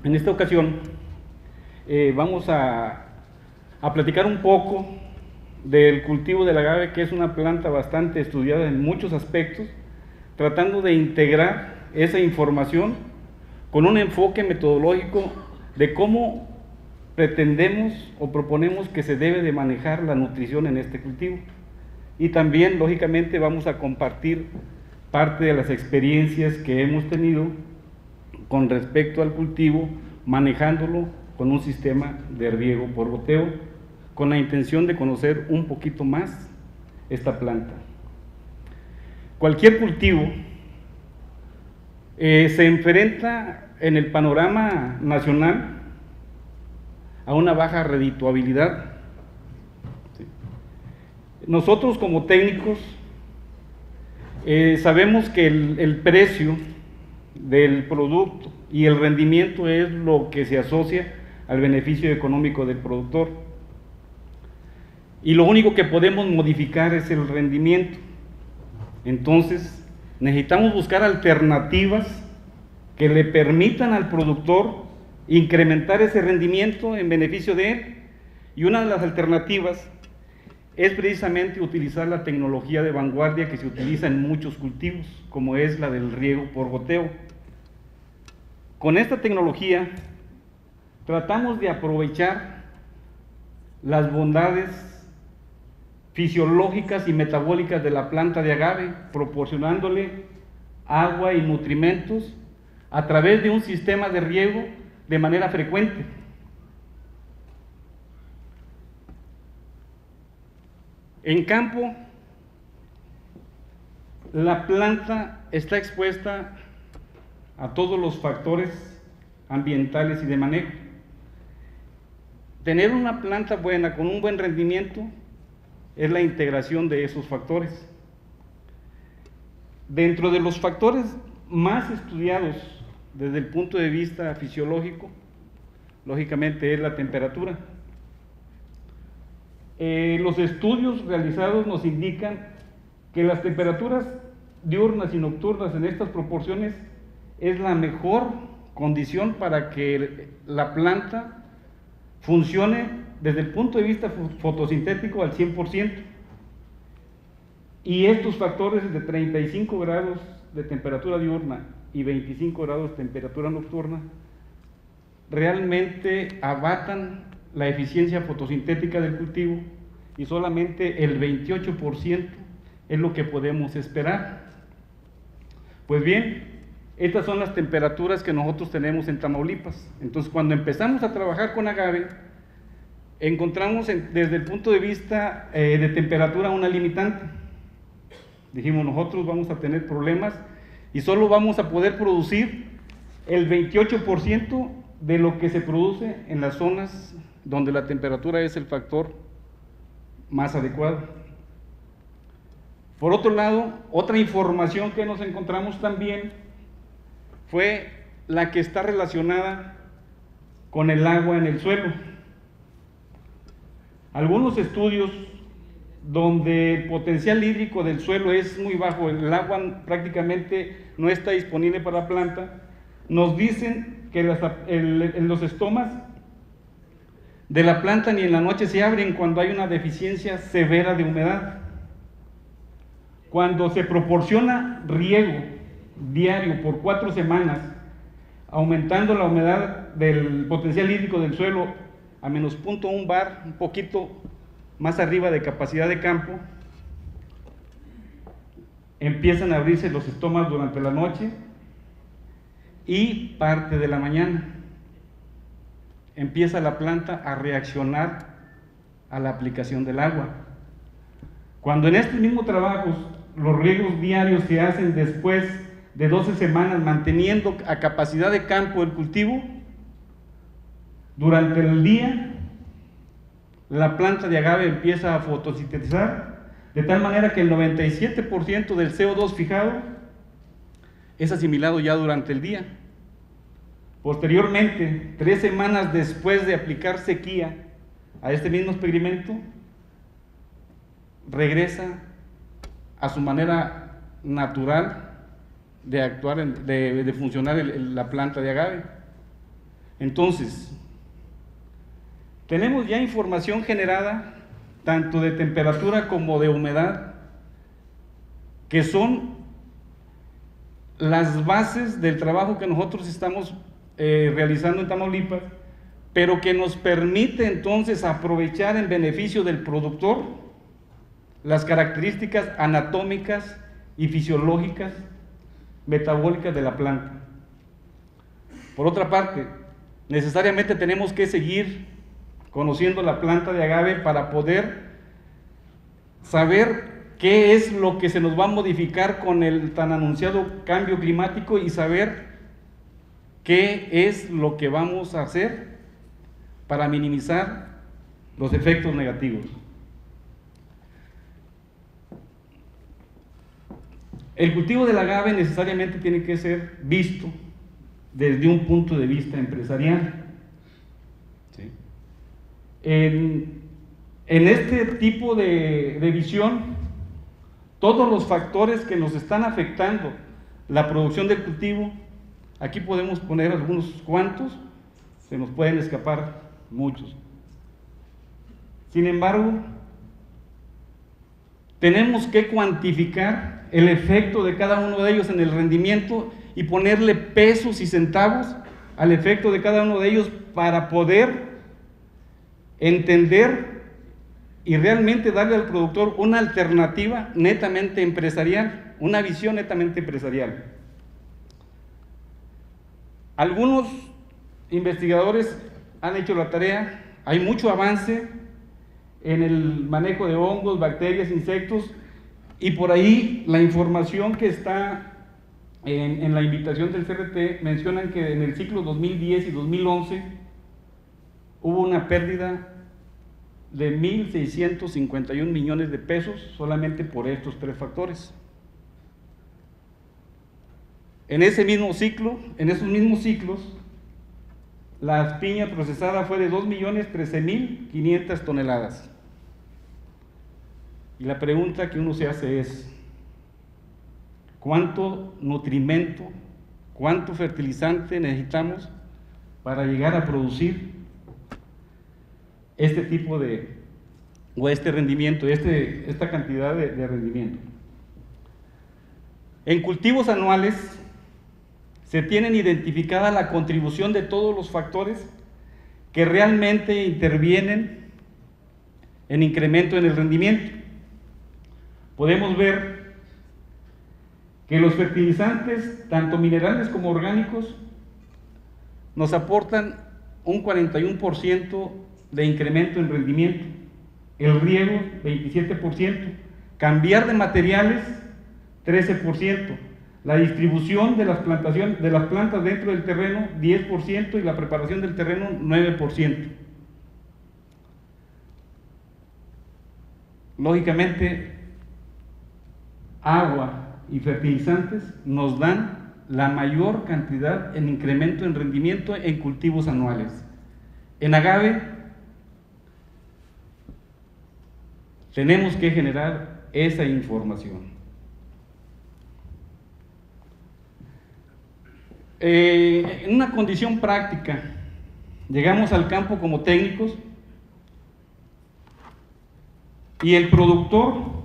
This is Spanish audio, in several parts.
En esta ocasión vamos a platicar un poco del cultivo del agave, que es una planta bastante estudiada en muchos aspectos, tratando de integrar esa información con un enfoque metodológico de cómo pretendemos o proponemos que se debe de manejar la nutrición en este cultivo. Y también, lógicamente, vamos a compartir parte de las experiencias que hemos tenido con respecto al cultivo, manejándolo con un sistema de riego por goteo, con la intención de conocer un poquito más esta planta. Cualquier cultivo se enfrenta en el panorama nacional a una baja redituabilidad. Nosotros como técnicos sabemos que el precio del producto y el rendimiento es lo que se asocia al beneficio económico del productor, y lo único que podemos modificar es el rendimiento. Entonces necesitamos buscar alternativas que le permitan al productor incrementar ese rendimiento en beneficio de él, y una de las alternativas es precisamente utilizar la tecnología de vanguardia que se utiliza en muchos cultivos, como es la del riego por goteo. Con esta tecnología tratamos de aprovechar las bondades fisiológicas y metabólicas de la planta de agave, proporcionándole agua y nutrimentos a través de un sistema de riego de manera frecuente. En campo, la planta está expuesta a todos los factores ambientales y de manejo. Tener una planta buena con un buen rendimiento es la integración de esos factores. Dentro de los factores más estudiados desde el punto de vista fisiológico, lógicamente es la temperatura. Los estudios realizados nos indican que las temperaturas diurnas y nocturnas en estas proporciones es la mejor condición para que la planta funcione desde el punto de vista fotosintético al 100%. Y estos factores de 35 grados de temperatura diurna y 25 grados de temperatura nocturna realmente abatan la eficiencia fotosintética del cultivo, y solamente el 28% es lo que podemos esperar. Pues bien, estas son las temperaturas que nosotros tenemos en Tamaulipas. Entonces, cuando empezamos a trabajar con agave, encontramos desde el punto de vista de temperatura una limitante. Dijimos, nosotros vamos a tener problemas y solo vamos a poder producir el 28% de lo que se produce en las zonas donde la temperatura es el factor más adecuado. Por otro lado, otra información que nos encontramos también fue la que está relacionada con el agua en el suelo. Algunos estudios donde el potencial hídrico del suelo es muy bajo, el agua prácticamente no está disponible para la planta, nos dicen que los estomas de la planta ni en la noche se abren cuando hay una deficiencia severa de humedad. Cuando se proporciona riego diario por 4 semanas, aumentando la humedad del potencial hídrico del suelo a menos 0.1 bar, un poquito más arriba de capacidad de campo, empiezan a abrirse los estomas durante la noche y parte de la mañana. Empieza la planta a reaccionar a la aplicación del agua. Cuando en estos mismos trabajos los riegos diarios se hacen después de 12 semanas, manteniendo a capacidad de campo el cultivo, durante el día la planta de agave empieza a fotosintetizar, de tal manera que el 97% del CO2 fijado es asimilado ya durante el día. Posteriormente, 3 semanas después de aplicar sequía a este mismo experimento, regresa a su manera natural de actuar, de funcionar la planta de agave. Entonces, tenemos ya información generada, tanto de temperatura como de humedad, que son las bases del trabajo que nosotros estamos realizando en Tamaulipas, pero que nos permite entonces aprovechar en beneficio del productor las características anatómicas y fisiológicas, metabólicas de la planta. Por otra parte, necesariamente tenemos que seguir conociendo la planta de agave para poder saber qué es lo que se nos va a modificar con el tan anunciado cambio climático y saber qué es lo que vamos a hacer para minimizar los efectos negativos. El cultivo del agave necesariamente tiene que ser visto desde un punto de vista empresarial. ¿Sí? En este tipo de visión, todos los factores que nos están afectando la producción del cultivo, aquí podemos poner algunos cuantos, se nos pueden escapar muchos. Sin embargo, tenemos que cuantificar el efecto de cada uno de ellos en el rendimiento y ponerle pesos y centavos al efecto de cada uno de ellos para poder entender y realmente darle al productor una alternativa netamente empresarial, una visión netamente empresarial. Algunos investigadores han hecho la tarea, hay mucho avance en el manejo de hongos, bacterias, insectos, y por ahí la información que está en la invitación del CRT mencionan que en el ciclo 2010 y 2011 hubo una pérdida de 1.651 millones de pesos solamente por estos tres factores. En ese mismo ciclo, en esos mismos ciclos, la piña procesada fue de 2.013.500 toneladas. Y la pregunta que uno se hace es, ¿cuánto nutrimento, cuánto fertilizante necesitamos para llegar a producir este tipo o este rendimiento, esta cantidad de rendimiento? En cultivos anuales se tienen identificada la contribución de todos los factores que realmente intervienen en incremento en el rendimiento. Podemos ver que los fertilizantes, tanto minerales como orgánicos, nos aportan un 41% de incremento en rendimiento, el riego 27%, cambiar de materiales 13%, la distribución de las plantas dentro del terreno 10% y la preparación del terreno 9%. Lógicamente, agua y fertilizantes nos dan la mayor cantidad en incremento en rendimiento en cultivos anuales. En agave tenemos que generar esa información. En una condición práctica, llegamos al campo como técnicos y el productor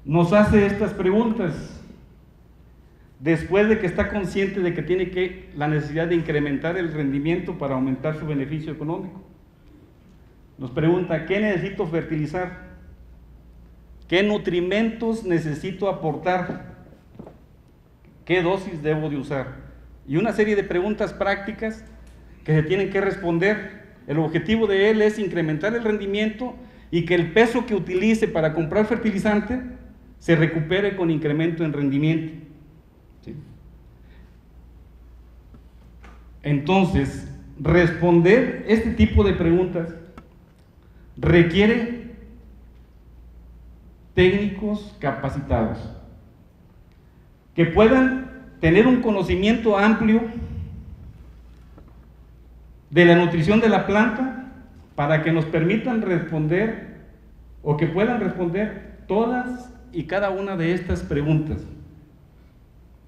nos hace estas preguntas después de que está consciente de que tiene la necesidad de incrementar el rendimiento para aumentar su beneficio económico. Nos pregunta, ¿qué necesito fertilizar? ¿Qué nutrimentos necesito aportar? ¿Qué dosis debo de usar? Y una serie de preguntas prácticas que se tienen que responder. El objetivo de él es incrementar el rendimiento y que el peso que utilice para comprar fertilizante se recupere con incremento en rendimiento. ¿Sí? Entonces, responder este tipo de preguntas requiere técnicos capacitados que puedan tener un conocimiento amplio de la nutrición de la planta para que nos permitan responder o que puedan responder todas y cada una de estas preguntas.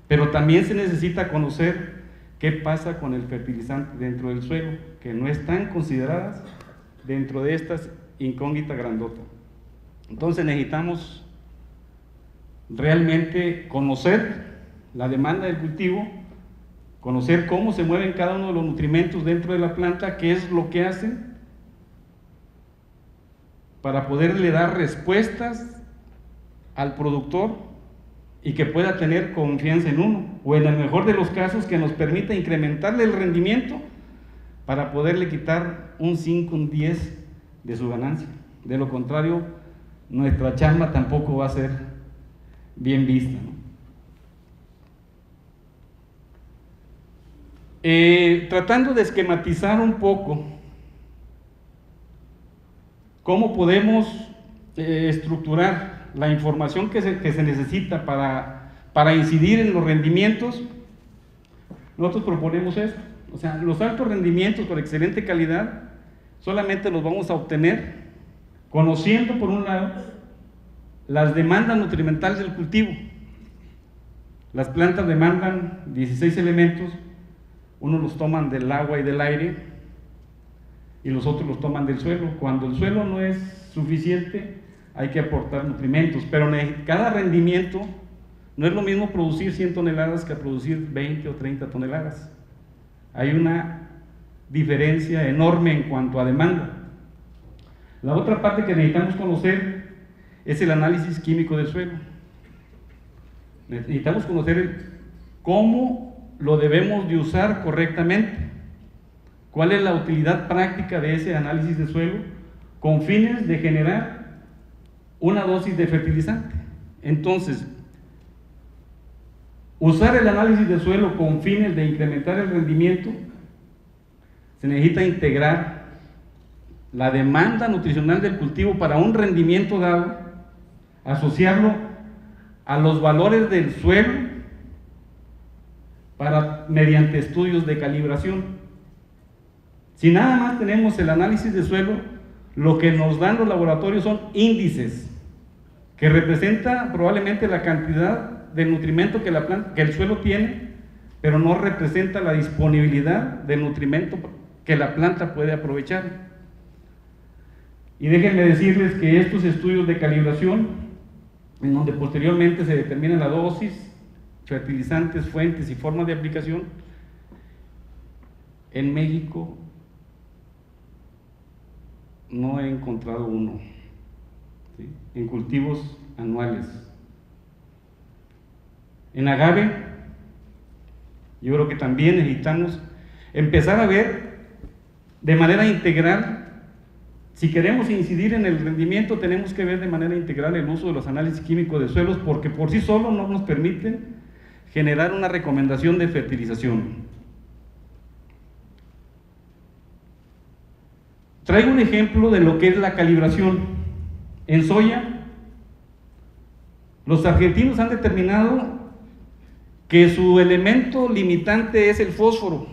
Pero también se necesita conocer ¿qué pasa con el fertilizante dentro del suelo? Que no están consideradas dentro de estas incógnitas grandotas. Entonces necesitamos realmente conocer la demanda del cultivo, conocer cómo se mueven cada uno de los nutrimentos dentro de la planta, qué es lo que hacen, para poderle dar respuestas al productor y que pueda tener confianza en uno, o en el mejor de los casos que nos permita incrementarle el rendimiento para poderle quitar un 5, un 10 de su ganancia. De lo contrario, nuestra chamba tampoco va a ser bien vista, ¿no? Tratando de esquematizar un poco cómo podemos estructurar la información que se necesita para incidir en los rendimientos, nosotros proponemos esto. O sea, los altos rendimientos con excelente calidad solamente los vamos a obtener conociendo, por un lado, las demandas nutrimentales del cultivo. Las plantas demandan 16 elementos, unos los toman del agua y del aire y los otros los toman del suelo. Cuando el suelo no es suficiente, hay que aportar nutrimentos, pero cada rendimiento no es lo mismo producir 100 toneladas que producir 20 o 30 toneladas. Hay una diferencia enorme en cuanto a demanda. La otra parte que necesitamos conocer es el análisis químico del suelo. Necesitamos conocer cómo lo debemos de usar correctamente, cuál es la utilidad práctica de ese análisis de suelo con fines de generar una dosis de fertilizante. Entonces, usar el análisis de suelo con fines de incrementar el rendimiento, se necesita integrar la demanda nutricional del cultivo para un rendimiento dado, asociarlo a los valores del suelo mediante estudios de calibración. Si nada más tenemos el análisis de suelo, lo que nos dan los laboratorios son índices que representan probablemente la cantidad de nutrimento que el suelo tiene, pero no representa la disponibilidad de nutrimento que la planta puede aprovechar. Y déjenme decirles que estos estudios de calibración, en donde posteriormente se determina la dosis, fertilizantes, fuentes y formas de aplicación, en México no he encontrado uno, ¿sí?, en cultivos anuales. En agave, yo creo que también necesitamos empezar a ver de manera integral. Si queremos incidir en el rendimiento, tenemos que ver de manera integral el uso de los análisis químicos de suelos, porque por sí solos no nos permiten generar una recomendación de fertilización. Traigo un ejemplo de lo que es la calibración. En soya, los argentinos han determinado que su elemento limitante es el fósforo.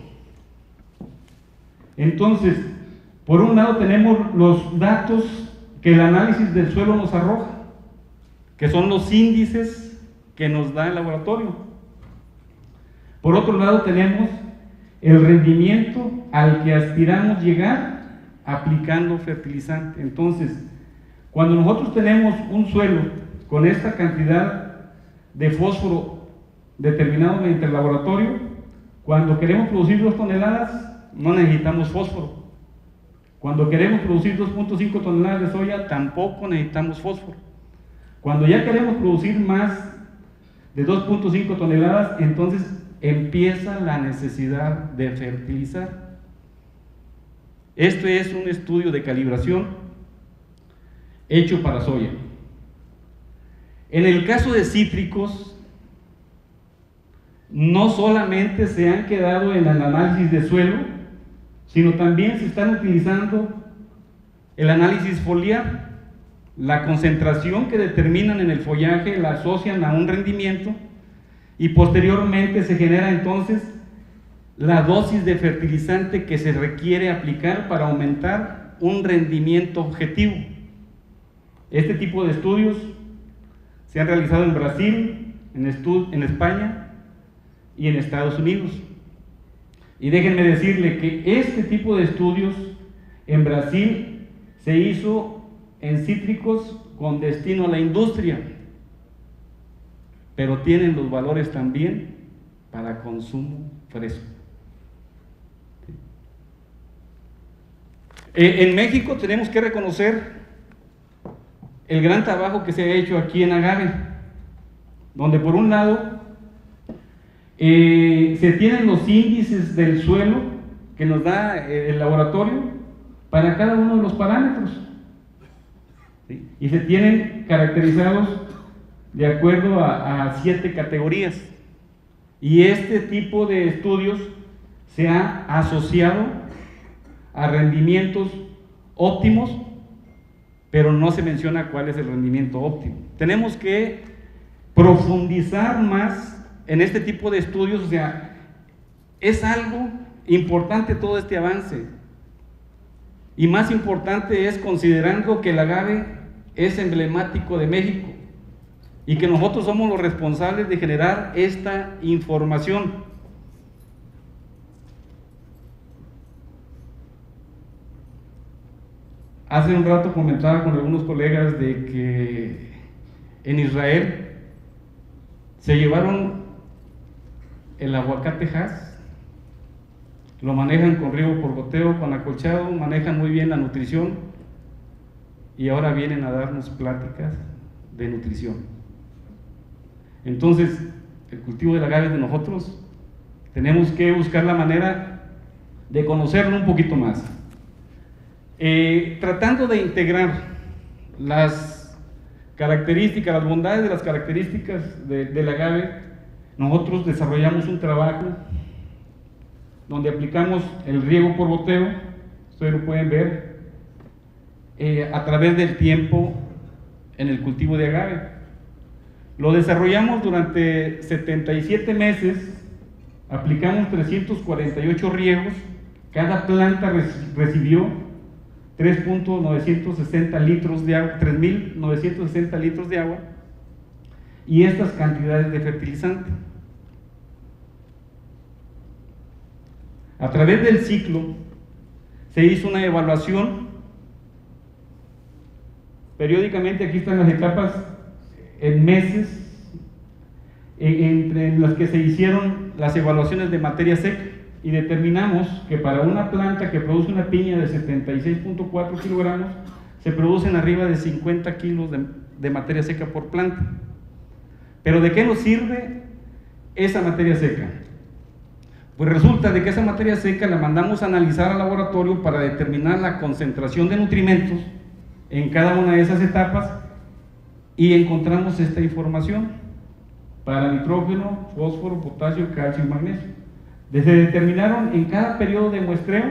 Entonces, por un lado tenemos los datos que el análisis del suelo nos arroja, que son los índices que nos da el laboratorio. Por otro lado tenemos el rendimiento al que aspiramos llegar aplicando fertilizante. Entonces, cuando nosotros tenemos un suelo con esta cantidad de fósforo determinado mediante el laboratorio, cuando queremos producir 2 toneladas, no necesitamos fósforo. Cuando queremos producir 2.5 toneladas de soya, tampoco necesitamos fósforo. Cuando ya queremos producir más de 2.5 toneladas, entonces empieza la necesidad de fertilizar. Este es un estudio de calibración hecho para soya. En el caso de cítricos, no solamente se han quedado en el análisis de suelo, sino también se están utilizando el análisis foliar. La concentración que determinan en el follaje la asocian a un rendimiento y posteriormente se genera entonces la dosis de fertilizante que se requiere aplicar para aumentar un rendimiento objetivo. Este tipo de estudios se han realizado en Brasil, en España y en Estados Unidos. Y déjenme decirle que este tipo de estudios en Brasil se hizo en cítricos con destino a la industria, pero tienen los valores también para consumo fresco. En México tenemos que reconocer el gran trabajo que se ha hecho aquí en agave, donde por un lado se tienen los índices del suelo que nos da el laboratorio para cada uno de los parámetros, ¿sí? Y se tienen caracterizados de acuerdo a 7 categorías, y este tipo de estudios se ha asociado a rendimientos óptimos, pero no se menciona cuál es el rendimiento óptimo. Tenemos que profundizar más en este tipo de estudios, o sea, es algo importante todo este avance, y más importante es considerando que el agave es emblemático de México y que nosotros somos los responsables de generar esta información. Hace un rato comentaba con algunos colegas de que en Israel se llevaron el aguacate Hass, lo manejan con riego por goteo, con acolchado, manejan muy bien la nutrición, y ahora vienen a darnos pláticas de nutrición. Entonces, el cultivo del agave de nosotros tenemos que buscar la manera de conocerlo un poquito más, tratando de integrar las características, las bondades de las características del agave. Nosotros desarrollamos un trabajo donde aplicamos el riego por goteo, ustedes lo pueden ver, a través del tiempo en el cultivo de agave. Lo desarrollamos durante 77 meses, aplicamos 348 riegos, cada planta recibió 3.960 litros de agua, 3.960 litros de agua, y estas cantidades de fertilizante. A través del ciclo se hizo una evaluación periódicamente. Aquí están las etapas en meses entre las que se hicieron las evaluaciones de materia seca, y determinamos que para una planta que produce una piña de 76.4 kilogramos se producen arriba de 50 kilos de materia seca por planta. ¿Pero de qué nos sirve esa materia seca? Pues resulta de que esa materia seca la mandamos a analizar al laboratorio para determinar la concentración de nutrimentos en cada una de esas etapas, y encontramos esta información para nitrógeno, fósforo, potasio, calcio y magnesio. Se determinaron en cada periodo de muestreo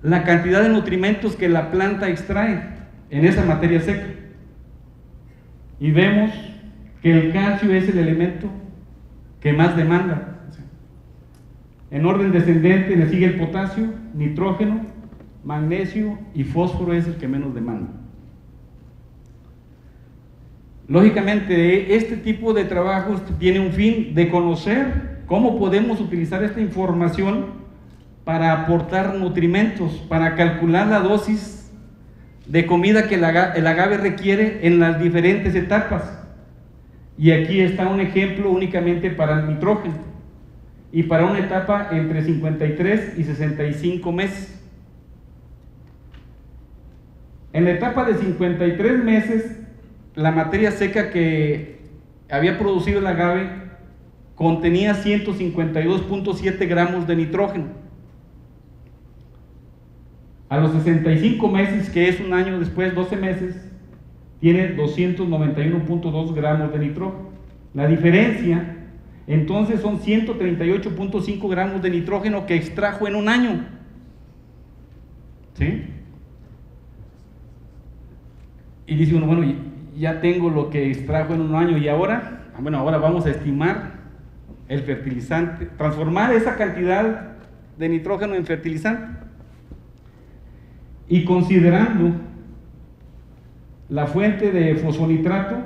la cantidad de nutrimentos que la planta extrae en esa materia seca, y vemos que el calcio es el elemento que más demanda. En orden descendente le sigue el potasio, nitrógeno, magnesio, y fósforo es el que menos demanda. Lógicamente, este tipo de trabajos tiene un fin de conocer cómo podemos utilizar esta información para aportar nutrimentos, para calcular la dosis de comida que el agave requiere en las diferentes etapas. Y aquí está un ejemplo únicamente para el nitrógeno, y para una etapa entre 53 y 65 meses. En la etapa de 53 meses, la materia seca que había producido el agave contenía 152.7 gramos de nitrógeno. A los 65 meses, que es un año después, 12 meses, tiene 291.2 gramos de nitrógeno. La diferencia, entonces, son 138.5 gramos de nitrógeno que extrajo en un año. ¿Sí? Y dice uno, bueno, ya tengo lo que extrajo en un año, y ahora, bueno, ahora vamos a estimar el fertilizante, transformar esa cantidad de nitrógeno en fertilizante. Y considerando la fuente de fosfonitrato,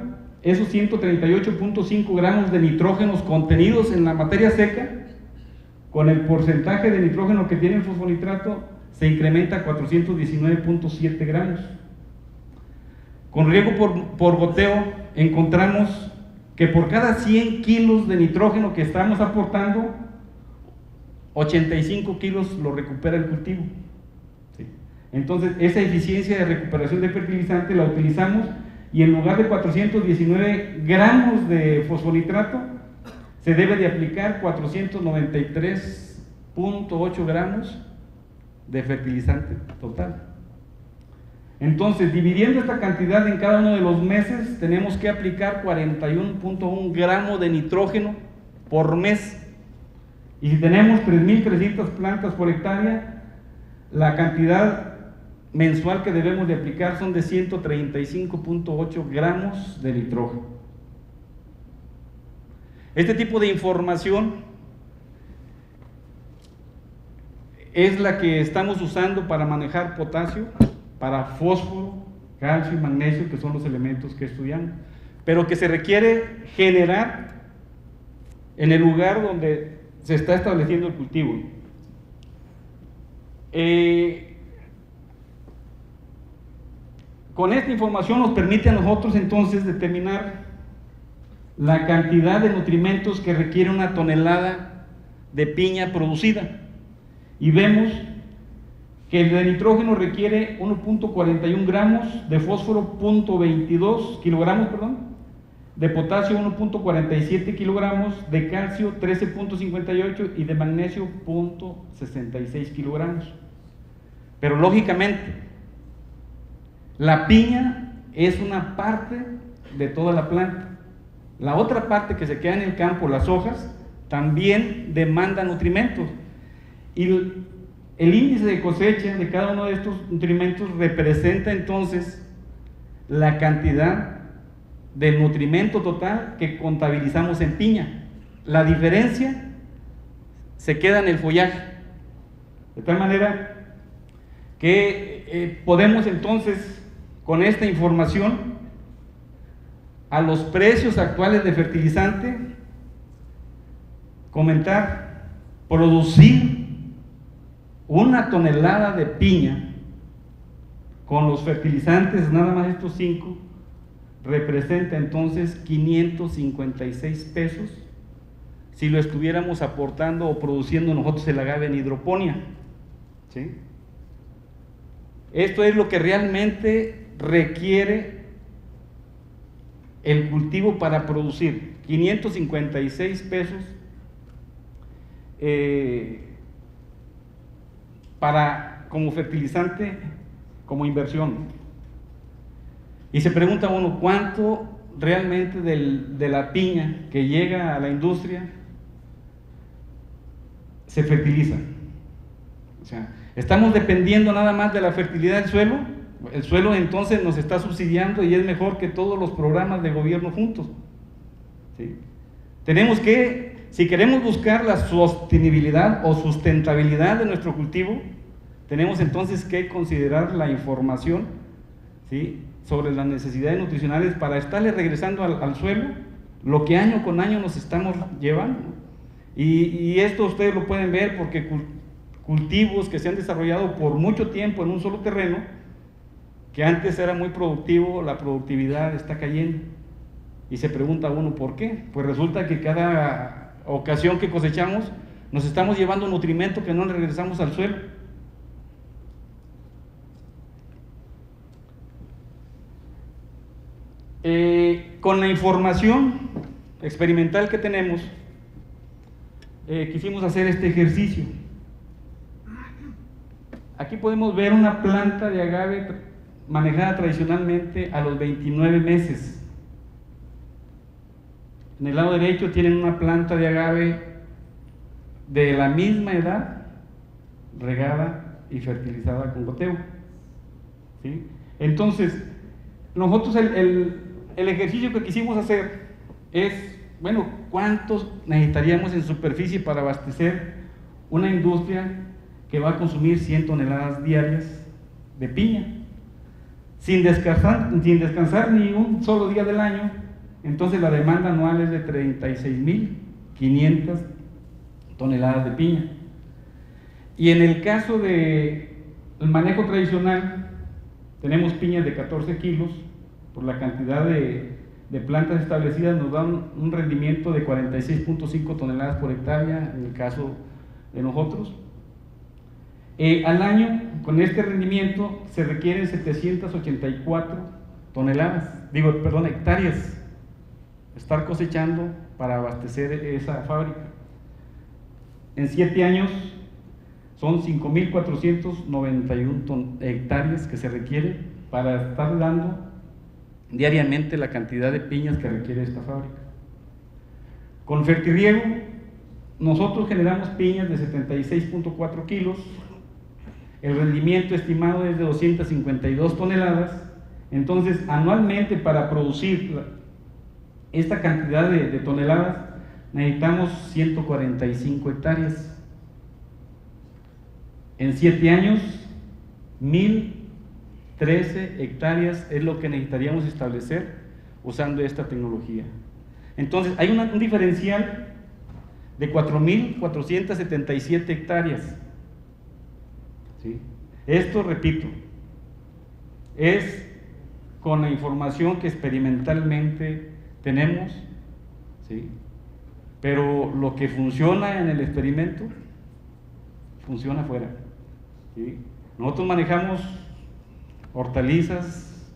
esos 138.5 gramos de nitrógenos contenidos en la materia seca con el porcentaje de nitrógeno que tiene el fosfonitrato, se incrementa a 419.7 gramos. Con riego por goteo, encontramos que por cada 100 kilos de nitrógeno que estamos aportando, 85 kilos lo recupera el cultivo. ¿Sí? Entonces, esa eficiencia de recuperación de fertilizante la utilizamos y en lugar de 419 gramos de fosfonitrato, se debe de aplicar 493.8 gramos de fertilizante total. Entonces, dividiendo esta cantidad en cada uno de los meses, tenemos que aplicar 41.1 gramos de nitrógeno por mes. Y si tenemos 3.300 plantas por hectárea, la cantidad mensual que debemos de aplicar son de 135.8 gramos de nitrógeno. Este tipo de información es la que estamos usando para manejar potasio, para fósforo, calcio y magnesio, que son los elementos que estudiamos, pero que se requiere generar en el lugar donde se está estableciendo el cultivo. Con esta información nos permite a nosotros entonces determinar la cantidad de nutrimentos que requiere una tonelada de piña producida. Y vemos que el de nitrógeno requiere 1.41 gramos, de fósforo 0.22 kilogramos, de potasio 1.47 kilogramos, de calcio 13.58 y de magnesio 0.66 kilogramos. Pero lógicamente, la piña es una parte de toda la planta. La otra parte que se queda en el campo, las hojas, también demanda nutrimentos. Y el índice de cosecha de cada uno de estos nutrimentos representa entonces la cantidad del nutrimento total que contabilizamos en piña. La diferencia se queda en el follaje. De tal manera que podemos entonces, con esta información, a los precios actuales de fertilizante, comentar, producir una tonelada de piña con los fertilizantes, nada más estos 5, representa entonces 556 pesos si lo estuviéramos aportando o produciendo nosotros el agave en hidroponía. ¿Sí? Esto es lo que realmente requiere el cultivo para producir 556 pesos como fertilizante, como inversión. Y se pregunta uno, ¿cuánto realmente de la piña que llega a la industria se fertiliza? O sea, ¿estamos dependiendo nada más de la fertilidad del suelo? El suelo entonces nos está subsidiando y es mejor que todos los programas de gobierno juntos. ¿Sí? Tenemos que, si queremos buscar la sostenibilidad o sustentabilidad de nuestro cultivo, tenemos entonces que considerar la información, ¿sí?, sobre las necesidades nutricionales para estarle regresando al suelo lo que año con año nos estamos llevando. Y esto ustedes lo pueden ver porque cultivos que se han desarrollado por mucho tiempo en un solo terreno, que antes era muy productivo, la productividad está cayendo. Y se pregunta uno, ¿por qué? Pues resulta que cada ocasión que cosechamos, nos estamos llevando nutrimento que no le regresamos al suelo. Con la información experimental que tenemos, quisimos hacer este ejercicio. Aquí podemos ver una planta de agave manejada tradicionalmente a los 29 meses. En el lado derecho tienen una planta de agave de la misma edad, regada y fertilizada con goteo. ¿Sí? Entonces, nosotros el ejercicio que quisimos hacer es, bueno, ¿cuántos necesitaríamos en superficie para abastecer una industria que va a consumir 100 toneladas diarias de piña? Sin descansar ni un solo día del año, entonces la demanda anual es de 36.500 toneladas de piña. Y en el caso del manejo tradicional, tenemos piñas de 14 kilos, por la cantidad de plantas establecidas nos dan un rendimiento de 46.5 toneladas por hectárea, en el caso de nosotros. Al año, con este rendimiento, se requieren 784 hectáreas, estar cosechando para abastecer esa fábrica. En 7 años, son 5.491 hectáreas que se requieren para estar dando diariamente la cantidad de piñas que requiere esta fábrica. Con Fertirriego, nosotros generamos piñas de 76.4 kilos, el rendimiento estimado es de 252 toneladas, entonces anualmente para producir esta cantidad de toneladas necesitamos 145 hectáreas. En 7 años, 1.013 hectáreas es lo que necesitaríamos establecer usando esta tecnología. Entonces, hay un diferencial de 4.477 hectáreas. ¿Sí? Esto, repito, es con la información que experimentalmente tenemos, ¿sí? Pero lo que funciona en el experimento, funciona afuera. ¿Sí? Nosotros manejamos hortalizas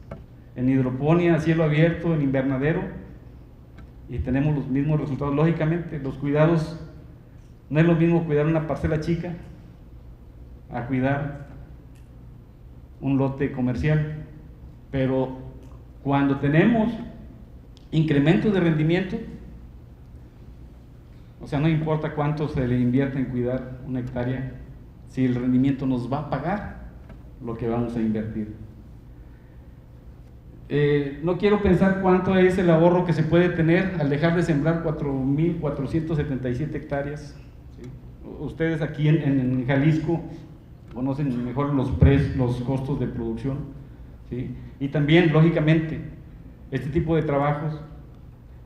en hidroponía, a cielo abierto, en invernadero, y tenemos los mismos resultados. Lógicamente, los cuidados, no es lo mismo cuidar una parcela chica a cuidar un lote comercial, pero cuando tenemos incrementos de rendimiento, o sea, no importa cuánto se le invierte en cuidar una hectárea, si el rendimiento nos va a pagar lo que vamos a invertir. No quiero pensar cuánto es el ahorro que se puede tener al dejar de sembrar 4.477 hectáreas. ¿Sí? Ustedes aquí en Jalisco conocen mejor los costos de producción, ¿sí? Y también, lógicamente, este tipo de trabajos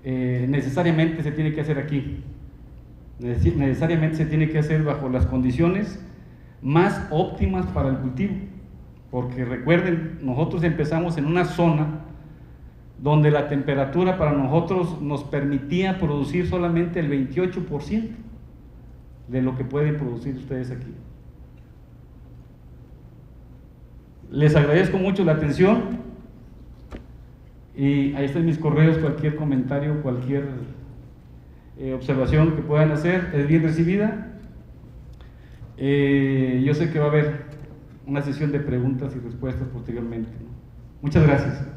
necesariamente se tiene que hacer aquí, necesariamente se tiene que hacer bajo las condiciones más óptimas para el cultivo, porque recuerden, nosotros empezamos en una zona donde la temperatura para nosotros nos permitía producir solamente el 28% de lo que pueden producir ustedes aquí. Les agradezco mucho la atención y ahí están mis correos, cualquier comentario, cualquier observación que puedan hacer es bien recibida. Yo sé que va a haber una sesión de preguntas y respuestas posteriormente, ¿no? Muchas gracias.